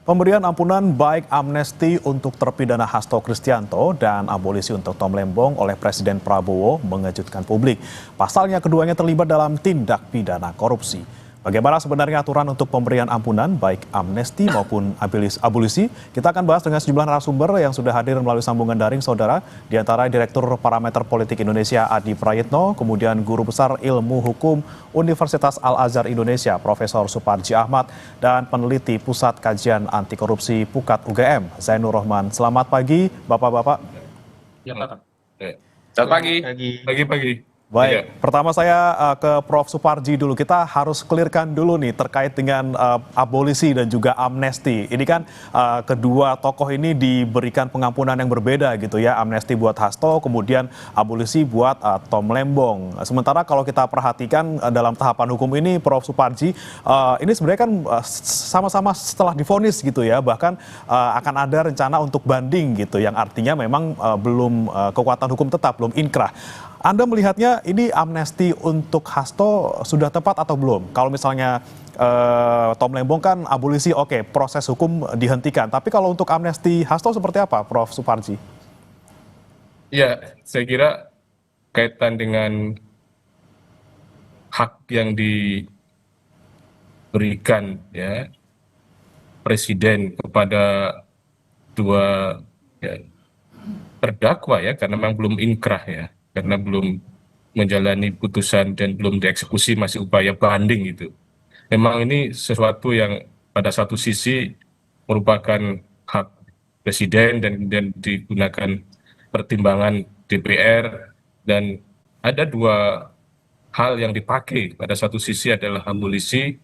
Pemberian ampunan baik amnesti untuk terpidana Hasto Kristianto dan abolisi untuk Tom Lembong oleh Presiden Prabowo mengejutkan publik. Pasalnya keduanya terlibat dalam tindak pidana korupsi. Bagaimana sebenarnya aturan untuk pemberian ampunan baik amnesti maupun abolisi? Kita akan bahas dengan sejumlah narasumber yang sudah hadir melalui sambungan daring, saudara. Di antara Direktur Parameter Politik Indonesia Adi Prayitno, kemudian Guru Besar Ilmu Hukum Universitas Al-Azhar Indonesia Profesor Suparji Ahmad, dan peneliti Pusat Kajian Anti Korupsi Pukat UGM Zainur Rohman. Selamat pagi, Bapak-bapak. Ya, Pak. Selamat pagi. Pagi. Baik, pertama saya ke Prof. Suparji dulu. Kita harus clearkan dulu nih terkait dengan abolisi dan juga amnesti. Ini kan kedua tokoh ini diberikan pengampunan yang berbeda gitu ya. Amnesti buat Hasto, kemudian abolisi buat Tom Lembong. Sementara kalau kita perhatikan dalam tahapan hukum ini, Prof. Suparji, ini sebenarnya kan sama-sama setelah divonis gitu ya. Bahkan akan ada rencana untuk banding gitu, yang artinya memang belum kekuatan hukum tetap, belum inkrah. Anda melihatnya ini amnesti untuk Hasto sudah tepat atau belum? Kalau misalnya Tom Lembong kan abolisi, oke, proses hukum dihentikan. Tapi kalau untuk amnesti Hasto seperti apa, Prof. Suparji? Ya, saya kira kaitan dengan hak yang diberikan ya Presiden kepada dua ya, terdakwa ya, karena memang belum inkrah ya, karena belum menjalani putusan dan belum dieksekusi, masih upaya banding gitu. Memang ini sesuatu yang pada satu sisi merupakan hak Presiden dan kemudian digunakan pertimbangan DPR, dan ada dua hal yang dipakai. Pada satu sisi adalah abolisi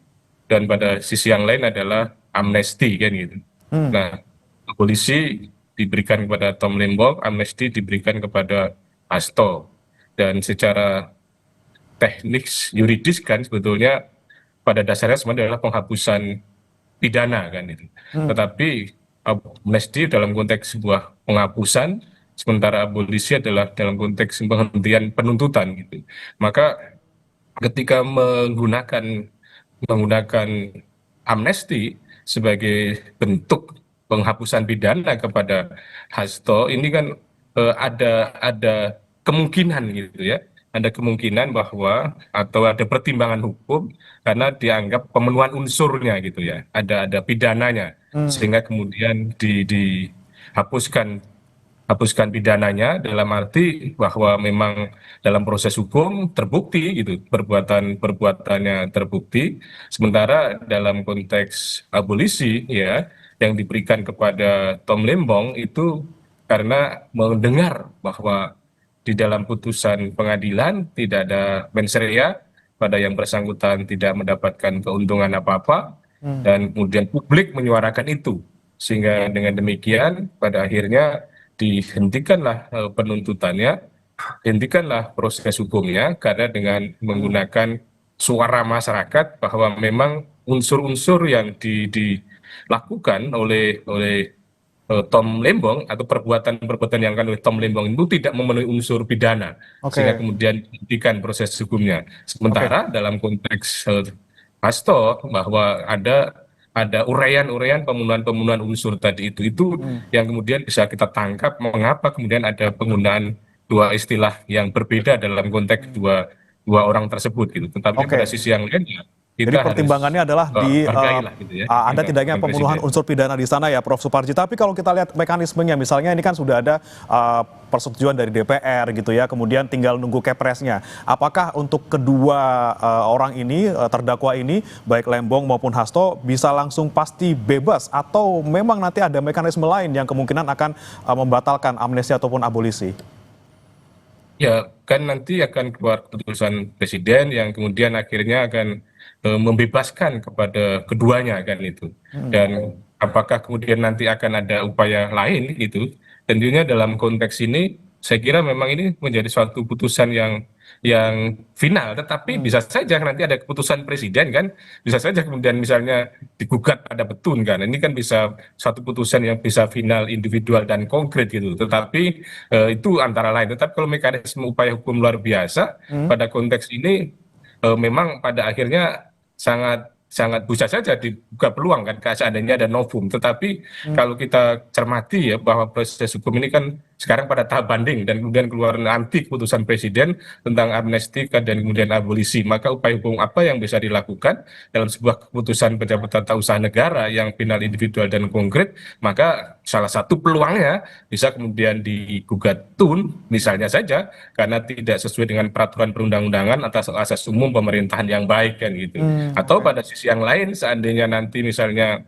dan pada sisi yang lain adalah amnesti kan gitu. Nah, abolisi diberikan kepada Tom Lembong, amnesti diberikan kepada Hasto. Dan secara teknis yuridis kan sebetulnya pada dasarnya sebenarnya adalah penghapusan pidana kan itu. Tetapi amnesti dalam konteks sebuah penghapusan, sementara abolisi adalah dalam konteks penghentian penuntutan gitu. Maka ketika menggunakan amnesti sebagai bentuk penghapusan pidana kepada Hasto, ini kan ada kemungkinan gitu ya, ada kemungkinan bahwa atau ada pertimbangan hukum karena dianggap pemenuhan unsurnya gitu ya, ada pidananya, sehingga kemudian hapuskan pidananya, dalam arti bahwa memang dalam proses hukum terbukti gitu, perbuatannya terbukti. Sementara dalam konteks abolisi ya, yang diberikan kepada Tom Lembong itu karena mendengar bahwa di dalam putusan pengadilan tidak ada mens rea, pada yang bersangkutan tidak mendapatkan keuntungan apa-apa, dan kemudian publik menyuarakan itu, sehingga dengan demikian pada akhirnya dihentikanlah penuntutannya, hentikanlah proses hukumnya, karena dengan menggunakan suara masyarakat bahwa memang unsur-unsur yang dilakukan oleh Tom Lembong atau perbuatan-perbuatan yang akan oleh Tom Lembong itu tidak memenuhi unsur pidana, sehingga Oke, kemudian dihentikan proses hukumnya. oke. Sementara dalam konteks Hasto, bahwa ada uraian-uraian pemenuhan unsur tadi itu yang kemudian bisa kita tangkap mengapa kemudian ada penggunaan dua istilah yang berbeda dalam konteks dua orang tersebut gitu. Tetapi pada Oke. sisi yang lainnya Jadi kita harus pertimbangannya adalah hargailah gitu ya ada tidaknya pertimbangan pembunuhan Presiden. unsur pidana di sana ya, Prof. Suparji. Tapi kalau kita lihat mekanismenya, misalnya ini kan sudah ada persetujuan dari DPR gitu ya, kemudian tinggal nunggu kepresnya. Apakah untuk kedua orang ini, terdakwa ini, baik Lembong maupun Hasto, bisa langsung pasti bebas, atau memang nanti ada mekanisme lain yang kemungkinan akan membatalkan amnesti ataupun abolisi? Ya, kan nanti akan keluar keputusan Presiden yang kemudian akhirnya akan membebaskan kepada keduanya kan itu. Dan apakah kemudian nanti akan ada upaya lain itu? Tentunya dalam konteks ini saya kira memang ini menjadi suatu putusan yang final, tetapi bisa saja nanti ada keputusan Presiden kan, bisa saja kemudian misalnya digugat pada petun kan. Ini kan bisa suatu putusan yang bisa final, individual dan konkret gitu. Tetapi itu antara lain. Tetapi kalau mekanisme upaya hukum luar biasa pada konteks ini memang pada akhirnya sangat sangat bisa saja dibuka peluang kan seandainya ada novum. Tetapi kalau kita cermati ya bahwa proses hukum ini kan sekarang pada tahap banding dan kemudian keluar nanti keputusan presiden tentang amnesti dan kemudian abolisi, maka upaya hukum apa yang bisa dilakukan dalam sebuah keputusan pejabat tata usaha negara yang final, individual dan konkret, maka salah satu peluangnya bisa kemudian digugat tun misalnya saja karena tidak sesuai dengan peraturan perundang-undangan atas asas umum pemerintahan yang baik kan gitu. Atau Oke. pada sisi yang lain seandainya nanti misalnya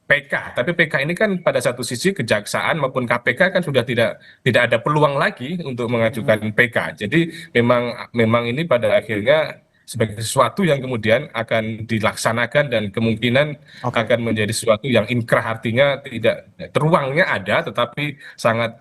PK, tapi PK ini kan pada satu sisi kejaksaan maupun KPK kan sudah tidak ada peluang lagi untuk mengajukan PK. Jadi memang ini pada akhirnya sebagai sesuatu yang kemudian akan dilaksanakan dan kemungkinan Oke. akan menjadi sesuatu yang inkrah, artinya tidak teruangnya ada tetapi sangat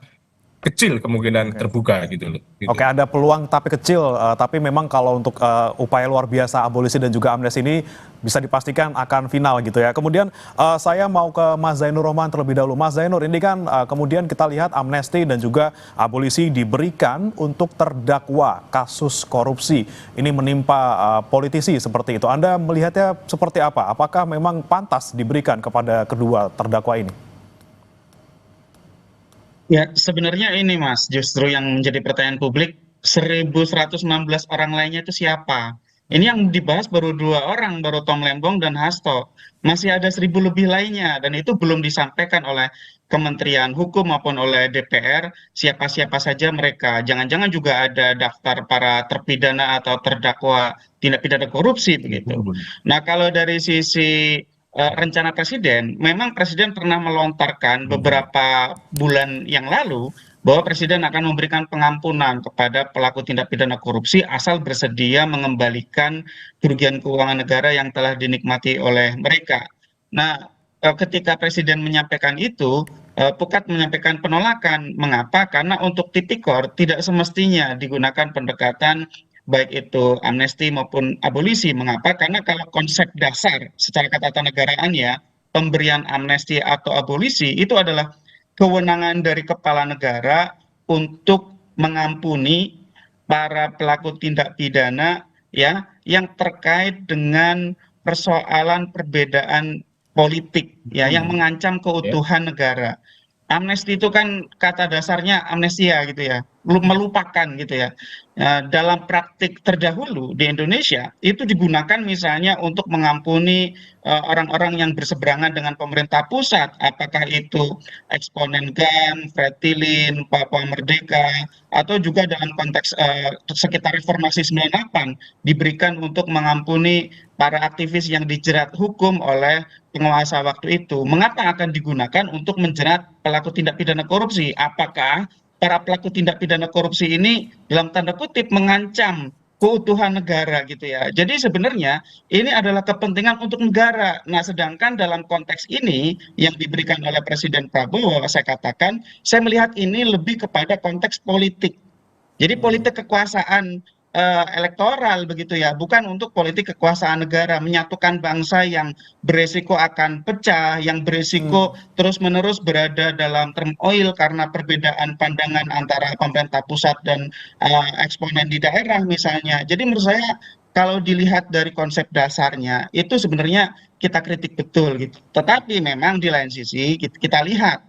kecil kemungkinan Oke. terbuka gitu loh. Gitu. Oke, ada peluang tapi kecil. Tapi memang kalau untuk upaya luar biasa abolisi dan juga amnesti ini bisa dipastikan akan final gitu ya. Kemudian saya mau ke Mas Zainur Rohman terlebih dahulu. Mas Zainur, ini kan kemudian kita lihat amnesti dan juga abolisi diberikan untuk terdakwa kasus korupsi. Ini menimpa politisi seperti itu. Anda melihatnya seperti apa? Apakah memang pantas diberikan kepada kedua terdakwa ini? Ya, sebenarnya ini Mas, justru yang menjadi pertanyaan publik, 1.116 orang lainnya itu siapa? Ini yang dibahas baru 2 orang, baru Tom Lembong dan Hasto. Masih ada 1.000 lebih lainnya, dan itu belum disampaikan oleh Kementerian Hukum maupun oleh DPR, siapa-siapa saja mereka. Jangan-jangan juga ada daftar para terpidana atau terdakwa tindak pidana korupsi begitu. Nah, kalau dari sisi rencana presiden, memang presiden pernah melontarkan beberapa bulan yang lalu bahwa presiden akan memberikan pengampunan kepada pelaku tindak pidana korupsi asal bersedia mengembalikan kerugian keuangan negara yang telah dinikmati oleh mereka. Nah, ketika presiden menyampaikan itu, Pukat menyampaikan penolakan. Mengapa? Karena untuk tipikor tidak semestinya digunakan pendekatan baik itu amnesti maupun abolisi. Mengapa? Karena kalau konsep dasar secara ketatanegaraan ya, pemberian amnesti atau abolisi itu adalah kewenangan dari kepala negara untuk mengampuni para pelaku tindak pidana ya yang terkait dengan persoalan perbedaan politik ya yang mengancam Ya. keutuhan negara. Amnesti itu kan kata dasarnya amnesia gitu ya, melupakan gitu ya. Dalam praktik terdahulu di Indonesia itu digunakan misalnya untuk mengampuni orang-orang yang berseberangan dengan pemerintah pusat, apakah itu eksponen GAM, Fretilin, Papua Merdeka, atau juga dalam konteks sekitar reformasi 98 diberikan untuk mengampuni para aktivis yang dijerat hukum oleh penguasa waktu itu. Mengapa akan digunakan untuk menjerat pelaku tindak pidana korupsi? Apakah para pelaku tindak pidana korupsi ini dalam tanda kutip mengancam keutuhan negara gitu ya. Jadi sebenarnya ini adalah kepentingan untuk negara. Nah, sedangkan dalam konteks ini yang diberikan oleh Presiden Prabowo, saya katakan, saya melihat ini lebih kepada konteks politik. Jadi politik kekuasaan elektoral begitu ya, bukan untuk politik kekuasaan negara, menyatukan bangsa yang beresiko akan pecah, yang beresiko terus-menerus berada dalam turmoil karena perbedaan pandangan antara pemerintah pusat dan eksponen di daerah misalnya. Jadi menurut saya kalau dilihat dari konsep dasarnya itu sebenarnya kita kritik betul gitu. Tetapi memang di lain sisi kita lihat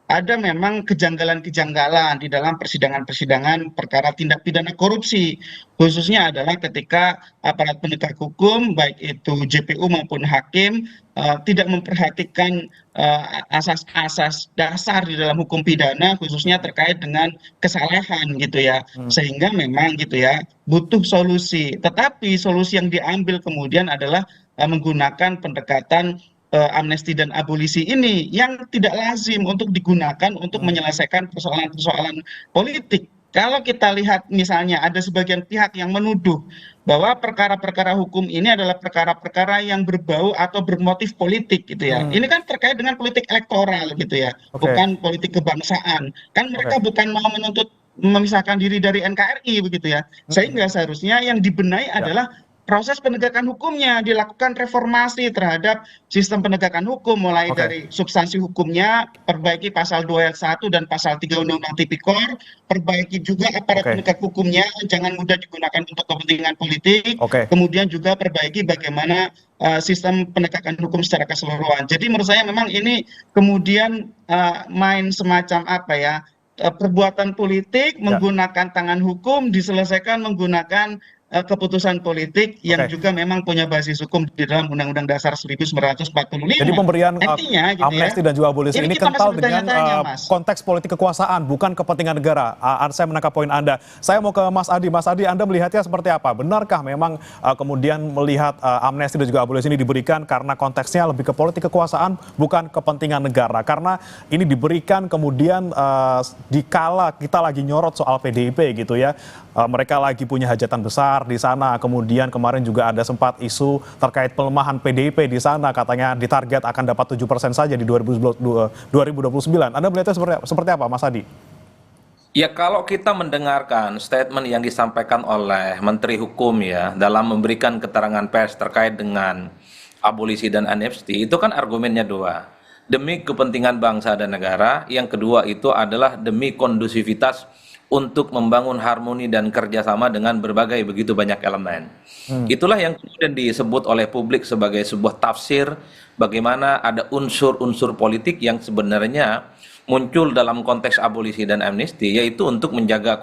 ada memang kejanggalan-kejanggalan di dalam persidangan-persidangan perkara tindak pidana korupsi, khususnya adalah ketika aparat penegak hukum baik itu JPU maupun hakim tidak memperhatikan asas-asas dasar di dalam hukum pidana khususnya terkait dengan kesalahan gitu ya, sehingga memang gitu ya butuh solusi, tetapi solusi yang diambil kemudian adalah menggunakan pendekatan amnesti dan abolisi ini yang tidak lazim untuk digunakan untuk menyelesaikan persoalan-persoalan politik. Kalau kita lihat misalnya ada sebagian pihak yang menuduh bahwa perkara-perkara hukum ini adalah perkara-perkara yang berbau atau bermotif politik gitu ya. Ini kan terkait dengan politik elektoral gitu ya, Oke. bukan politik kebangsaan. Kan mereka Oke. bukan mau menuntut memisahkan diri dari NKRI begitu ya. Sehingga seharusnya yang dibenahi Ya. adalah proses penegakan hukumnya, dilakukan reformasi terhadap sistem penegakan hukum, mulai Oke, dari substansi hukumnya, perbaiki pasal 2 ayat 1 dan pasal 3 Undang-Undang Tipikor, perbaiki juga aparat oke, penegak hukumnya, jangan mudah digunakan untuk kepentingan politik, oke. kemudian juga perbaiki bagaimana sistem penegakan hukum secara keseluruhan. Jadi menurut saya memang ini kemudian main semacam apa ya, perbuatan politik Ya, menggunakan tangan hukum diselesaikan menggunakan keputusan politik yang oke. juga memang punya basis hukum di dalam Undang-Undang Dasar Jadi 1945. pemberian Artinya gitu ya, amnesti dan juga abolisi ini ini kita masih kental dengan bertanya-tanya, Mas. konteks politik kekuasaan, bukan kepentingan negara. Saya menangkap poin Anda. Saya mau ke Mas Adi. Mas Adi, Anda melihatnya seperti apa? Benarkah memang kemudian melihat amnesti dan juga abolisi ini diberikan karena konteksnya lebih ke politik kekuasaan, bukan kepentingan negara? Karena ini diberikan kemudian dikala kita lagi nyorot soal PDIP gitu ya. Mereka lagi punya hajatan besar di sana. Kemudian kemarin juga ada sempat isu terkait pelemahan PDIP di sana. Katanya ditarget akan dapat 7% saja di 2029. Anda melihatnya seperti apa, Mas Adi? Ya kalau kita mendengarkan statement yang disampaikan oleh Menteri Hukum ya dalam memberikan keterangan pers terkait dengan abolisi dan amnesti, itu kan argumennya dua. Demi kepentingan bangsa dan negara, yang kedua itu adalah demi kondusivitas untuk membangun harmoni dan kerjasama dengan berbagai begitu banyak elemen. Itulah yang kemudian disebut oleh publik sebagai sebuah tafsir bagaimana ada unsur-unsur politik yang sebenarnya muncul dalam konteks abolisi dan amnesti, yaitu untuk menjaga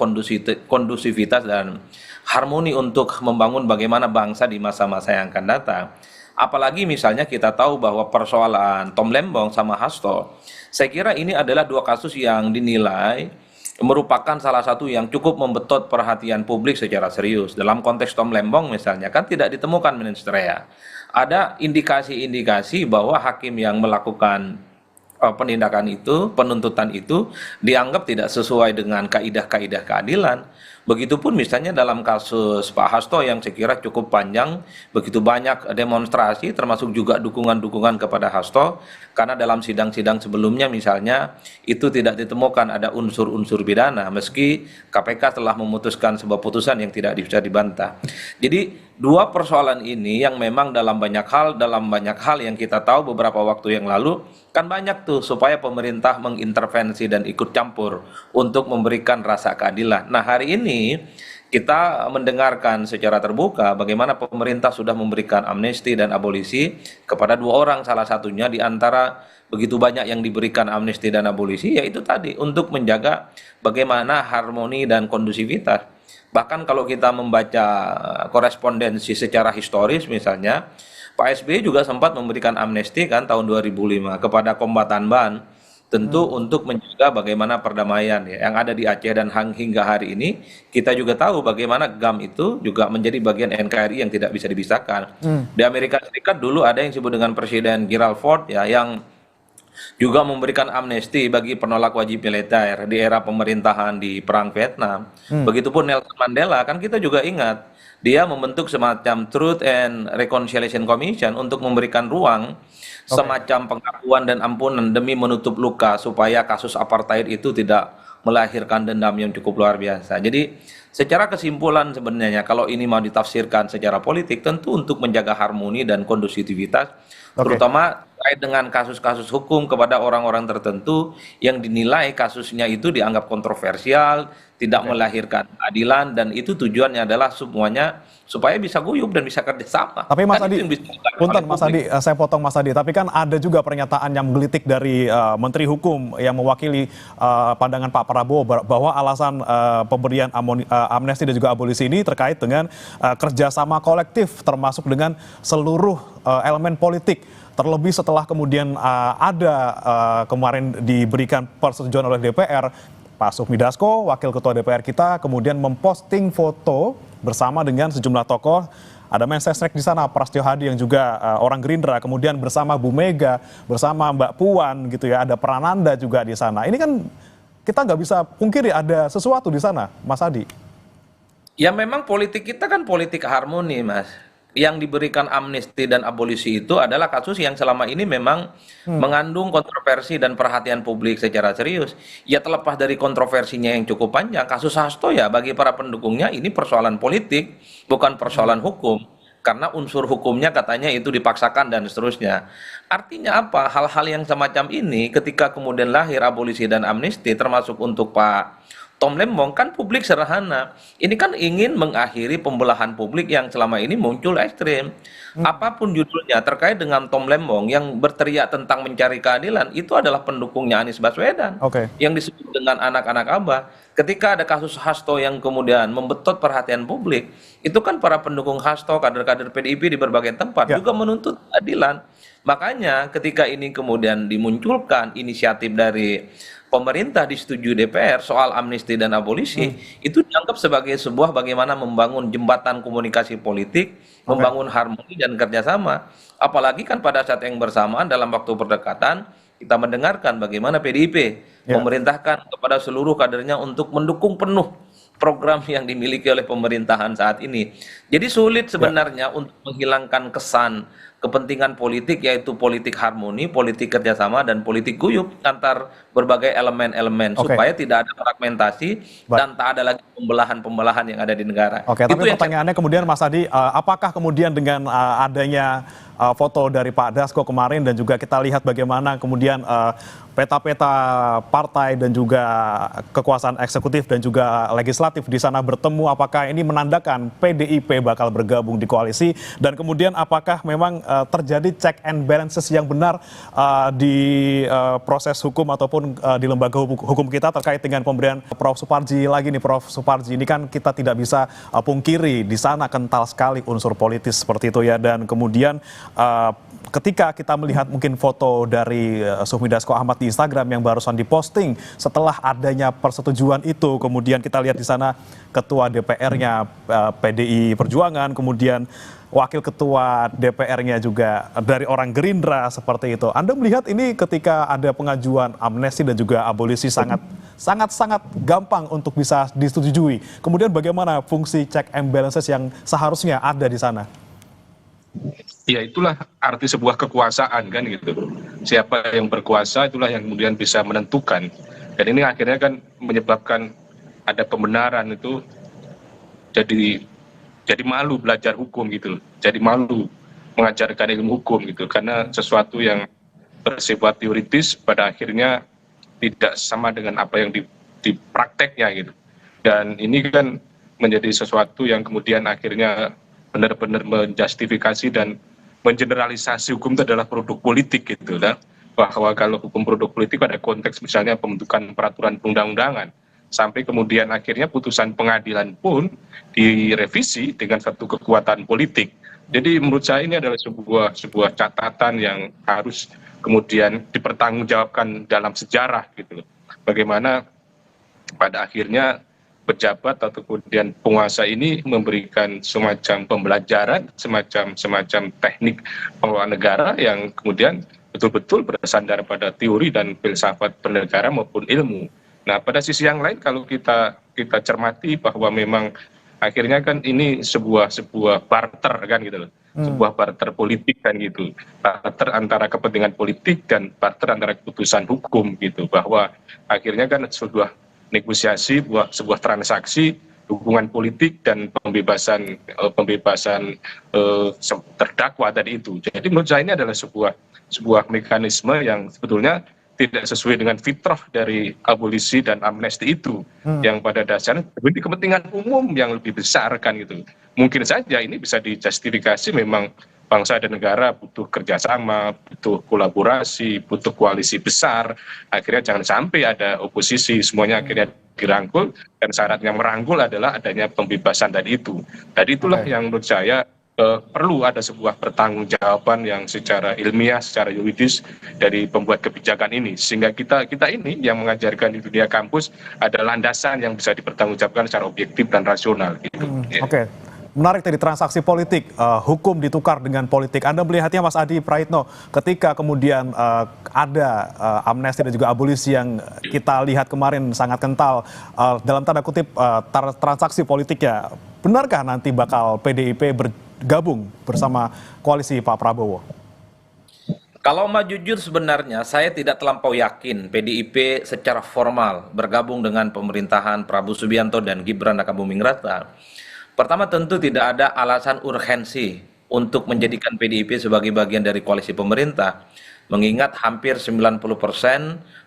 kondusivitas dan harmoni untuk membangun bagaimana bangsa di masa-masa yang akan datang. Apalagi misalnya kita tahu bahwa persoalan Tom Lembong sama Hasto, saya kira ini adalah dua kasus yang dinilai merupakan salah satu yang cukup membetot perhatian publik secara serius. Dalam konteks Tom Lembong misalnya, kan tidak ditemukan mensrea. Ada indikasi-indikasi bahwa hakim yang melakukan penindakan itu, penuntutan itu dianggap tidak sesuai dengan kaidah-kaidah keadilan. Begitupun misalnya dalam kasus Pak Hasto yang saya kira cukup panjang, begitu banyak demonstrasi termasuk juga dukungan-dukungan kepada Hasto, karena dalam sidang-sidang sebelumnya misalnya itu tidak ditemukan ada unsur-unsur pidana meski KPK telah memutuskan sebuah putusan yang tidak bisa dibantah. Jadi dua persoalan ini yang memang dalam banyak hal yang kita tahu beberapa waktu yang lalu kan banyak tuh supaya pemerintah mengintervensi dan ikut campur untuk memberikan rasa keadilan. Nah, hari ini kita mendengarkan secara terbuka bagaimana pemerintah sudah memberikan amnesti dan abolisi kepada dua orang, salah satunya di antara begitu banyak yang diberikan amnesti dan abolisi, yaitu tadi untuk menjaga bagaimana harmoni dan kondusivitas. Bahkan kalau kita membaca korespondensi secara historis misalnya, Pak SBY juga sempat memberikan amnesti kan tahun 2005 kepada kombatan BAN, tentu untuk menjaga bagaimana perdamaian ya yang ada di Aceh dan hingga hari ini kita juga tahu bagaimana GAM itu juga menjadi bagian NKRI yang tidak bisa dipisahkan. Di Amerika Serikat dulu ada yang disebut dengan Presiden Gerald Ford ya yang juga memberikan amnesti bagi penolak wajib militer di era pemerintahan di Perang Vietnam. Begitupun Nelson Mandela, kan kita juga ingat, dia membentuk semacam Truth and Reconciliation Commission untuk memberikan ruang semacam pengakuan dan ampunan demi menutup luka supaya kasus apartheid itu tidak melahirkan dendam yang cukup luar biasa. Jadi secara kesimpulan sebenarnya kalau ini mau ditafsirkan secara politik tentu untuk menjaga harmoni dan kondusivitas terutama terkait dengan kasus-kasus hukum kepada orang-orang tertentu yang dinilai kasusnya itu dianggap kontroversial, tidak melahirkan keadilan dan itu tujuannya adalah semuanya supaya bisa guyup dan bisa kerjasama. Tapi Mas Kan itu Adi, yang bisa dilakukan punten oleh Mas publik. Adi, saya potong Mas Adi, tapi kan ada juga pernyataan yang menggelitik dari Menteri Hukum yang mewakili pandangan Pak Prabowo bahwa alasan pemberian amnesti dan juga abolisi ini terkait dengan kerjasama kolektif termasuk dengan seluruh elemen politik. Terlebih setelah kemudian ada kemarin diberikan persetujuan oleh DPR, Pak Sufmi Dasko, Wakil Ketua DPR kita, kemudian memposting foto bersama dengan sejumlah tokoh. Ada Mensesnek di sana, Prasetyo Hadi yang juga orang Gerindra, kemudian bersama Bu Mega, bersama Mbak Puan gitu ya, ada Prananda juga di sana. Ini kan kita nggak bisa pungkiri ada sesuatu di sana, Mas Adi. Ya memang politik kita kan politik harmoni, Mas. Yang diberikan amnesti dan abolisi itu adalah kasus yang selama ini memang mengandung kontroversi dan perhatian publik secara serius. Ya terlepas dari kontroversinya yang cukup panjang, kasus Hasto ya bagi para pendukungnya ini persoalan politik, bukan persoalan hukum. karena unsur hukumnya katanya itu dipaksakan dan seterusnya. Artinya apa? Hal-hal yang semacam ini ketika kemudian lahir abolisi dan amnesti termasuk untuk Pak Tom Lembong kan publik sederhana. Ini kan ingin mengakhiri pembelahan publik yang selama ini muncul ekstrim. Apapun judulnya terkait dengan Tom Lembong yang berteriak tentang mencari keadilan itu adalah pendukungnya Anies Baswedan Oke. yang disebut dengan anak-anak Abah. Ketika ada kasus Hasto yang kemudian membetot perhatian publik, itu kan para pendukung Hasto, kader-kader PDIP di berbagai tempat Ya. juga menuntut keadilan. Makanya ketika ini kemudian dimunculkan inisiatif dari pemerintah disetujui DPR soal amnesti dan abolisi, itu dianggap sebagai sebuah bagaimana membangun jembatan komunikasi politik, membangun harmoni dan kerjasama. Apalagi kan pada saat yang bersamaan dalam waktu berdekatan, kita mendengarkan bagaimana PDIP Ya. memerintahkan kepada seluruh kadernya untuk mendukung penuh program yang dimiliki oleh pemerintahan saat ini. Jadi sulit sebenarnya untuk menghilangkan kesan kepentingan politik, yaitu politik harmoni, politik kerjasama, dan politik guyup antar berbagai elemen-elemen Oke. supaya tidak ada fragmentasi dan tak ada lagi pembelahan-pembelahan yang ada di negara. Oke, Itu tapi yang pertanyaannya kemudian Mas Adi, apakah kemudian dengan adanya foto dari Pak Dasko kemarin dan juga kita lihat bagaimana kemudian peta-peta partai dan juga kekuasaan eksekutif dan juga legislatif di sana bertemu, apakah ini menandakan PDIP bakal bergabung di koalisi dan kemudian apakah memang terjadi check and balances yang benar di proses hukum ataupun di lembaga hukum kita terkait dengan pemberian Prof. Suparji lagi nih, Prof. Suparji, ini kan kita tidak bisa pungkiri di sana kental sekali unsur politis seperti itu ya, dan kemudian ketika kita melihat mungkin foto dari Sufmi Dasko Ahmad di Instagram yang barusan diposting setelah adanya persetujuan itu, kemudian kita lihat di sana ketua DPR-nya PDI Perjuangan, kemudian wakil ketua DPR-nya juga dari orang Gerindra seperti itu. Anda melihat ini ketika ada pengajuan amnesti dan juga abolisi sangat gampang untuk bisa disetujui. Kemudian bagaimana fungsi check and balances yang seharusnya ada di sana? Ya itulah arti sebuah kekuasaan kan gitu. Siapa yang berkuasa itulah yang kemudian bisa menentukan. Dan ini akhirnya kan menyebabkan ada pembenaran itu jadi malu belajar hukum gitu. Jadi malu mengajarkan ilmu hukum gitu. Karena sesuatu yang bersifat teoritis pada akhirnya tidak sama dengan apa yang di prakteknya gitu. Dan ini kan menjadi sesuatu yang kemudian akhirnya benar-benar menjustifikasi dan mengeneralisasi hukum itu adalah produk politik gitu lah. Bahwa kalau hukum produk politik pada konteks misalnya pembentukan peraturan perundang-undangan sampai kemudian akhirnya putusan pengadilan pun direvisi dengan satu kekuatan politik. Jadi menurut saya ini adalah sebuah catatan yang harus kemudian dipertanggungjawabkan dalam sejarah gitu. Bagaimana pada akhirnya pejabat atau kemudian penguasa ini memberikan semacam pembelajaran, semacam teknik pengelolaan negara yang kemudian betul-betul bersandar pada teori dan filsafat bernegara maupun ilmu. Nah, pada sisi yang lain kalau kita cermati bahwa memang akhirnya kan ini sebuah barter kan gitu loh. Sebuah barter politik kan gitu. Barter antara kepentingan politik dan barter antara keputusan hukum gitu. Bahwa akhirnya kan sebuah negosiasi, sebuah transaksi dukungan politik dan pembebasan terdakwa tadi itu. Jadi menurut saya ini adalah sebuah mekanisme yang sebetulnya tidak sesuai dengan fitrah dari abolisi dan amnesti itu, yang pada dasarnya demi kepentingan umum yang lebih besar kan gitu. Mungkin saja ini bisa dijustifikasi memang bangsa dan negara butuh kerjasama, butuh kolaborasi, butuh koalisi besar. Akhirnya jangan sampai ada oposisi, semuanya akhirnya dirangkul, dan syaratnya merangkul adalah adanya pembebasan tadi itu. Tadi itulah yang menurut saya perlu ada sebuah pertanggungjawaban yang secara ilmiah, secara yuridis dari pembuat kebijakan ini, sehingga kita ini yang mengajarkan di dunia kampus ada landasan yang bisa dipertanggungjawabkan secara objektif dan rasional. Gitu. Oke. Menarik tadi transaksi politik, hukum ditukar dengan politik. Anda melihatnya Mas Adi Praitno, ketika kemudian ada amnesti dan juga abolisi yang kita lihat kemarin sangat kental, dalam tanda kutip transaksi politik ya, benarkah nanti bakal PDIP bergabung bersama koalisi Pak Prabowo? Kalau mau jujur sebenarnya saya tidak terlampau yakin PDIP secara formal bergabung dengan pemerintahan Prabowo Subianto dan Gibran Rakabuming Raka. Pertama tentu tidak ada alasan urgensi untuk menjadikan PDIP sebagai bagian dari koalisi pemerintah. Mengingat hampir 90%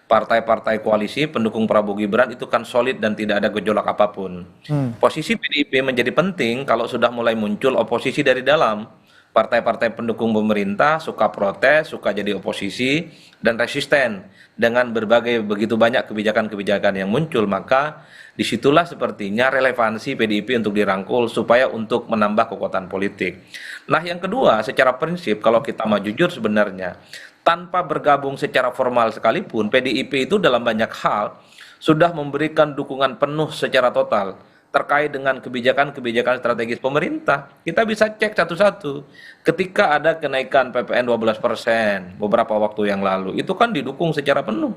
partai-partai koalisi pendukung Prabowo Gibran itu kan solid dan tidak ada gejolak apapun. Posisi PDIP menjadi penting kalau sudah mulai muncul oposisi dari dalam. Partai-partai pendukung pemerintah suka protes, suka jadi oposisi, dan resisten dengan berbagai begitu banyak kebijakan-kebijakan yang muncul, maka disitulah sepertinya relevansi PDIP untuk dirangkul supaya untuk menambah kekuatan politik. Nah, yang kedua, secara prinsip kalau kita mau jujur sebenarnya, tanpa bergabung secara formal sekalipun, PDIP itu dalam banyak hal sudah memberikan dukungan penuh secara total terkait dengan kebijakan-kebijakan strategis pemerintah. Kita bisa cek satu-satu. Ketika ada kenaikan PPN 12% beberapa waktu yang lalu, itu kan didukung secara penuh.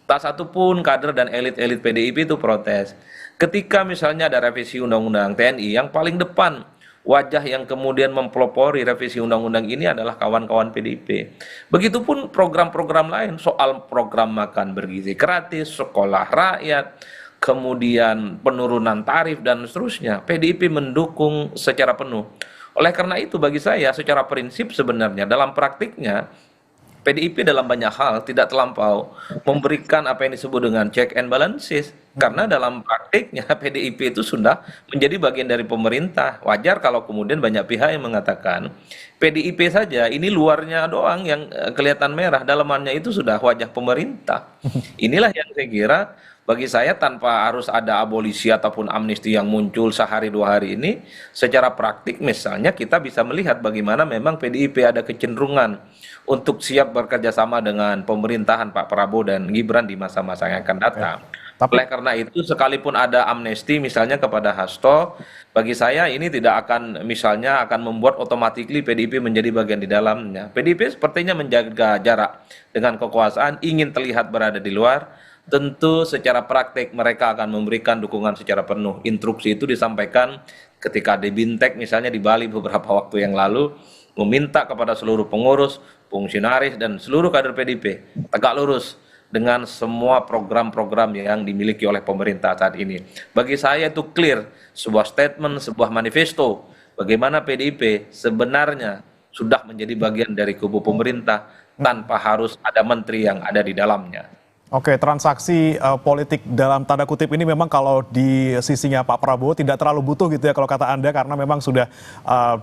Tak satu pun kader dan elit-elit PDIP itu protes. Ketika misalnya ada revisi Undang-Undang TNI, yang paling depan wajah yang kemudian mempelopori revisi undang-undang ini adalah kawan-kawan PDIP. Begitupun program-program lain, soal program makan bergizi gratis, sekolah rakyat, kemudian penurunan tarif dan seterusnya. PDIP mendukung secara penuh. Oleh karena itu bagi saya secara prinsip sebenarnya dalam praktiknya PDIP dalam banyak hal tidak terlampau memberikan apa yang disebut dengan check and balances. Karena dalam praktiknya PDIP itu sudah menjadi bagian dari pemerintah. Wajar kalau kemudian banyak pihak yang mengatakan PDIP saja ini luarnya doang yang kelihatan merah, dalamannya itu sudah wajah pemerintah. Inilah yang saya kira bagi saya tanpa harus ada abolisi ataupun amnesti yang muncul sehari dua hari ini, secara praktik misalnya kita bisa melihat bagaimana memang PDIP ada kecenderungan untuk siap bekerja sama dengan pemerintahan Pak Prabowo dan Gibran di masa-masa yang akan datang. Oleh karena itu sekalipun ada amnesti misalnya kepada Hasto, bagi saya ini tidak akan misalnya akan membuat otomatis PDIP menjadi bagian di dalamnya. PDIP sepertinya menjaga jarak dengan kekuasaan, ingin terlihat berada di luar. Tentu secara praktik mereka akan memberikan dukungan secara penuh. Instruksi itu disampaikan ketika di Bintek misalnya di Bali beberapa waktu yang lalu, meminta kepada seluruh pengurus, fungsionaris dan seluruh kader PDIP tegak lurus dengan semua program-program yang dimiliki oleh pemerintah saat ini. Bagi saya itu clear, sebuah statement, sebuah manifesto bagaimana PDIP sebenarnya sudah menjadi bagian dari kubu pemerintah tanpa harus ada menteri yang ada di dalamnya. Oke, transaksi politik dalam tanda kutip ini memang kalau di sisinya Pak Prabowo tidak terlalu butuh gitu ya kalau kata Anda, karena memang sudah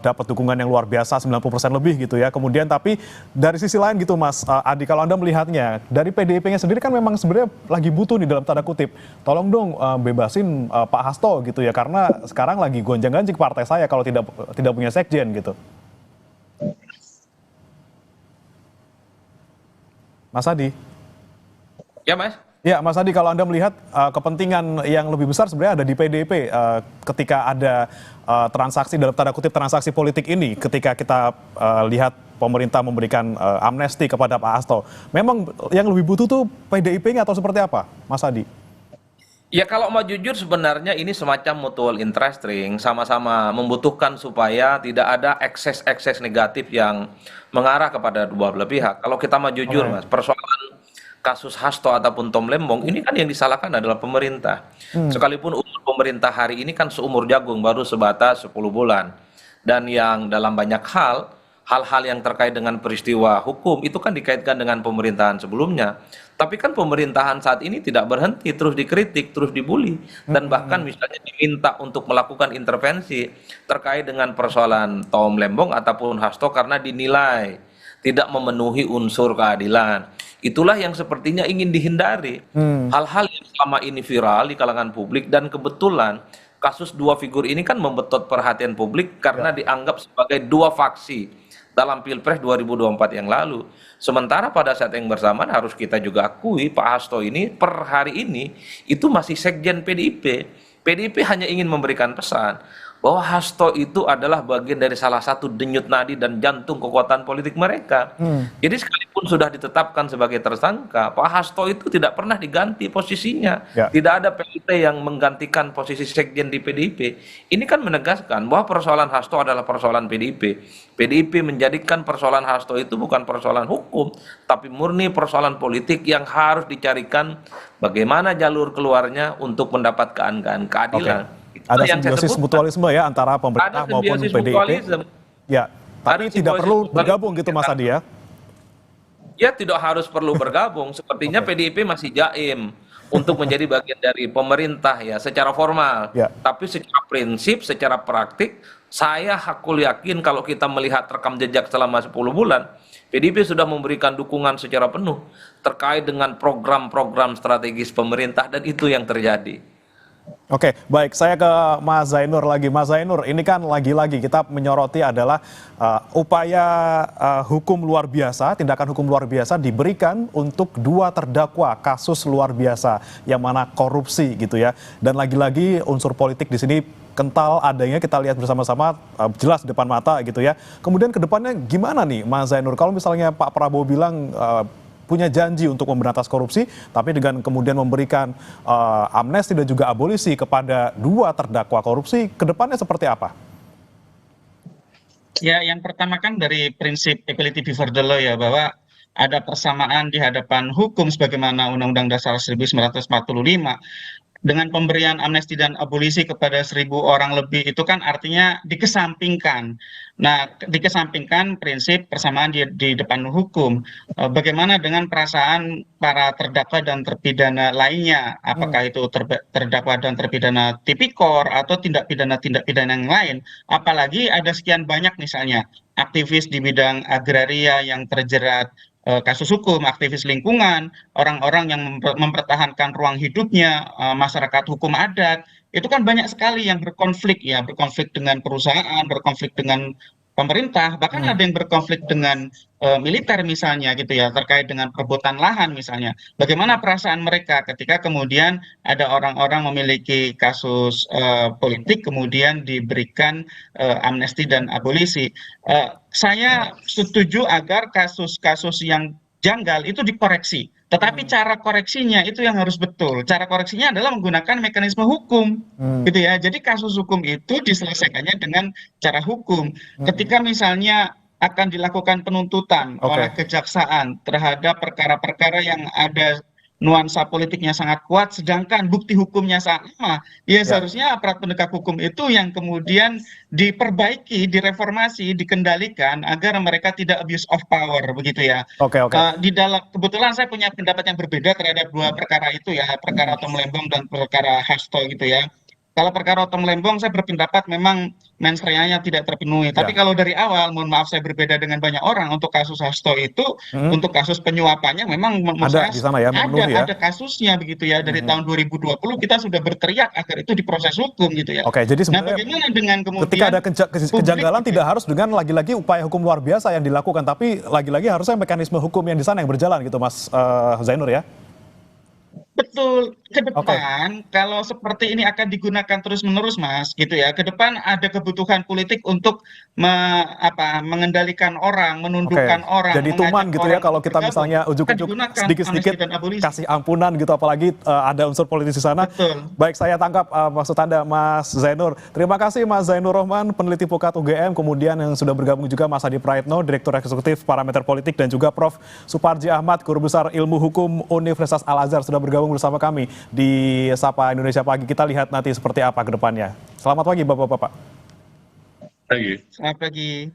dapat dukungan yang luar biasa 90% lebih gitu ya. Kemudian tapi dari sisi lain gitu Mas Adi, kalau Anda melihatnya dari PDIP-nya sendiri kan memang sebenarnya lagi butuh nih dalam tanda kutip. Tolong dong bebasin Pak Hasto gitu ya, karena sekarang lagi gonjang-ganjing partai saya kalau tidak punya sekjen gitu. Mas Adi. Ya Mas? Ya Mas Adi, kalau Anda melihat kepentingan yang lebih besar sebenarnya ada di PDIP ketika ada transaksi dalam tanda kutip transaksi politik ini, ketika kita lihat pemerintah memberikan amnesti kepada Pak Hasto. Memang yang lebih butuh tuh PDIP-nya atau seperti apa Mas Adi? Ya kalau mau jujur sebenarnya ini semacam mutual interest ring, sama-sama membutuhkan supaya tidak ada ekses-ekses negatif yang mengarah kepada dua belah pihak. Kalau kita mau jujur Mas, persoalan kasus Hasto ataupun Tom Lembong ini kan yang disalahkan adalah pemerintah. Sekalipun umur pemerintah hari ini kan seumur jagung, baru sebatas 10 bulan. Dan yang dalam banyak hal-hal yang terkait dengan peristiwa hukum itu kan dikaitkan dengan pemerintahan sebelumnya. Tapi kan pemerintahan saat ini tidak berhenti, terus dikritik, terus dibully. Dan bahkan misalnya diminta untuk melakukan intervensi terkait dengan persoalan Tom Lembong ataupun Hasto karena dinilai tidak memenuhi unsur keadilan. Itulah yang sepertinya ingin dihindari. Hal-hal yang selama ini viral di kalangan publik dan kebetulan kasus dua figur ini kan membetot perhatian publik karena dianggap sebagai dua faksi dalam Pilpres 2024 yang lalu. Sementara pada saat yang bersamaan harus kita juga akui Pak Hasto ini per hari ini itu masih sekjen PDIP. PDIP hanya ingin memberikan pesan bahwa Hasto itu adalah bagian dari salah satu denyut nadi dan jantung kekuatan politik mereka. Jadi sekalipun sudah ditetapkan sebagai tersangka, Pak Hasto itu tidak pernah diganti posisinya. Tidak ada PLT yang menggantikan posisi sekjen di PDIP. Ini kan menegaskan bahwa persoalan Hasto adalah persoalan PDIP. PDIP menjadikan persoalan Hasto itu bukan persoalan hukum, tapi murni persoalan politik yang harus dicarikan bagaimana jalur keluarnya untuk mendapatkan keadilan. Ada simbiosis mutualisme ya antara pemerintah maupun PDIP. Ya, Tapi Ada tidak simbol-simbol perlu politik bergabung gitu yang Mas Adi ya? Ya tidak harus perlu bergabung. Sepertinya Oke. PDIP masih jaim untuk menjadi bagian dari pemerintah ya secara formal. Ya. Tapi secara prinsip, secara praktik, saya hakul yakin kalau kita melihat rekam jejak selama 10 bulan, PDIP sudah memberikan dukungan secara penuh terkait dengan program-program strategis pemerintah dan itu yang terjadi. Oke, baik. Saya ke Mas Zainur lagi. Mas Zainur, ini kan lagi-lagi kita menyoroti adalah upaya hukum luar biasa, tindakan hukum luar biasa diberikan untuk dua terdakwa kasus luar biasa yang mana korupsi gitu ya. Dan lagi-lagi unsur politik di sini kental adanya, kita lihat bersama-sama jelas di depan mata gitu ya. Kemudian ke depannya gimana nih Mas Zainur? Kalau misalnya Pak Prabowo bilang punya janji untuk memberantas korupsi, tapi dengan kemudian memberikan amnesti dan juga abolisi kepada dua terdakwa korupsi, kedepannya seperti apa? Ya, yang pertama kan dari prinsip equality before the law ya, bahwa ada persamaan di hadapan hukum sebagaimana Undang-Undang Dasar 1945. Dengan pemberian amnesti dan abolisi kepada 1.000 orang lebih itu kan artinya dikesampingkan. Nah, dikesampingkan prinsip persamaan di depan hukum. Bagaimana dengan perasaan para terdakwa dan terpidana lainnya? Apakah itu terdakwa dan terpidana tipikor atau tindak pidana yang lain? Apalagi ada sekian banyak misalnya aktivis di bidang agraria yang terjerat kasus hukum, aktivis lingkungan, orang-orang yang mempertahankan ruang hidupnya, masyarakat hukum adat, itu kan banyak sekali yang berkonflik ya, berkonflik dengan perusahaan, berkonflik dengan pemerintah, bahkan ada yang berkonflik dengan militer misalnya gitu ya, terkait dengan perebutan lahan misalnya. Bagaimana perasaan mereka ketika kemudian ada orang-orang memiliki kasus politik kemudian diberikan amnesti dan abolisi. Saya setuju agar kasus-kasus yang janggal itu dikoreksi. Tetapi cara koreksinya itu yang harus betul. Cara koreksinya adalah menggunakan mekanisme hukum, gitu ya. Jadi kasus hukum itu diselesaikannya dengan cara hukum. Ketika misalnya akan dilakukan penuntutan oleh Oke. kejaksaan terhadap perkara-perkara yang ada nuansa politiknya sangat kuat, sedangkan bukti hukumnya sama, ya Ya. seharusnya aparat penegak hukum itu yang kemudian diperbaiki, direformasi, dikendalikan agar mereka tidak abuse of power, begitu ya. Oke, oke. Di dalam kebetulan saya punya pendapat yang berbeda terhadap dua perkara itu ya, perkara Tom Lembong dan perkara Hasto gitu ya. Kalau perkara Tom Lembong saya berpendapat memang mens reanya tidak terpenuhi. Tapi Ya. kalau dari awal, mohon maaf saya berbeda dengan banyak orang untuk kasus Hasto itu, untuk kasus penyuapannya memang menurut Ada saya di sana ya, memenuhi ya. ada kasusnya begitu ya. Dari tahun 2020 kita sudah berteriak agar itu diproses hukum gitu ya. Oke, jadi Nah, sebenarnya bagaimana dengan ketika kemudian ada kejanggalan publik tidak harus dengan lagi-lagi upaya hukum luar biasa yang dilakukan, tapi lagi-lagi harusnya mekanisme hukum yang di sana yang berjalan gitu, Mas Zainur ya. betul ke Oke. depan kalau seperti ini akan digunakan terus-menerus Mas gitu ya. Ke depan ada kebutuhan politik untuk mengendalikan orang, Oke, menundukkan orang, jadi mengajak tuman gitu ya orang kalau untuk kita bergabung. misalnya Akan ujuk-ujuk digunakan sedikit-sedikit amnesti dan abolisi. kasih ampunan gitu, apalagi ada unsur politis di sana. Betul. Baik, saya tangkap maksud Anda, Mas Zainur. Terima kasih Mas Zainur Rohman, peneliti Pukat UGM, kemudian yang sudah bergabung juga Mas Adi Praitno, Direktur Eksekutif Parameter Politik, dan juga Prof. Suparji Ahmad, Guru Besar Ilmu Hukum Universitas Al-Azhar sudah bergabung bersama kami di Sapa Indonesia Pagi. Kita lihat nanti seperti apa ke depannya. Selamat pagi Bapak-Bapak. Lagi. Selamat pagi.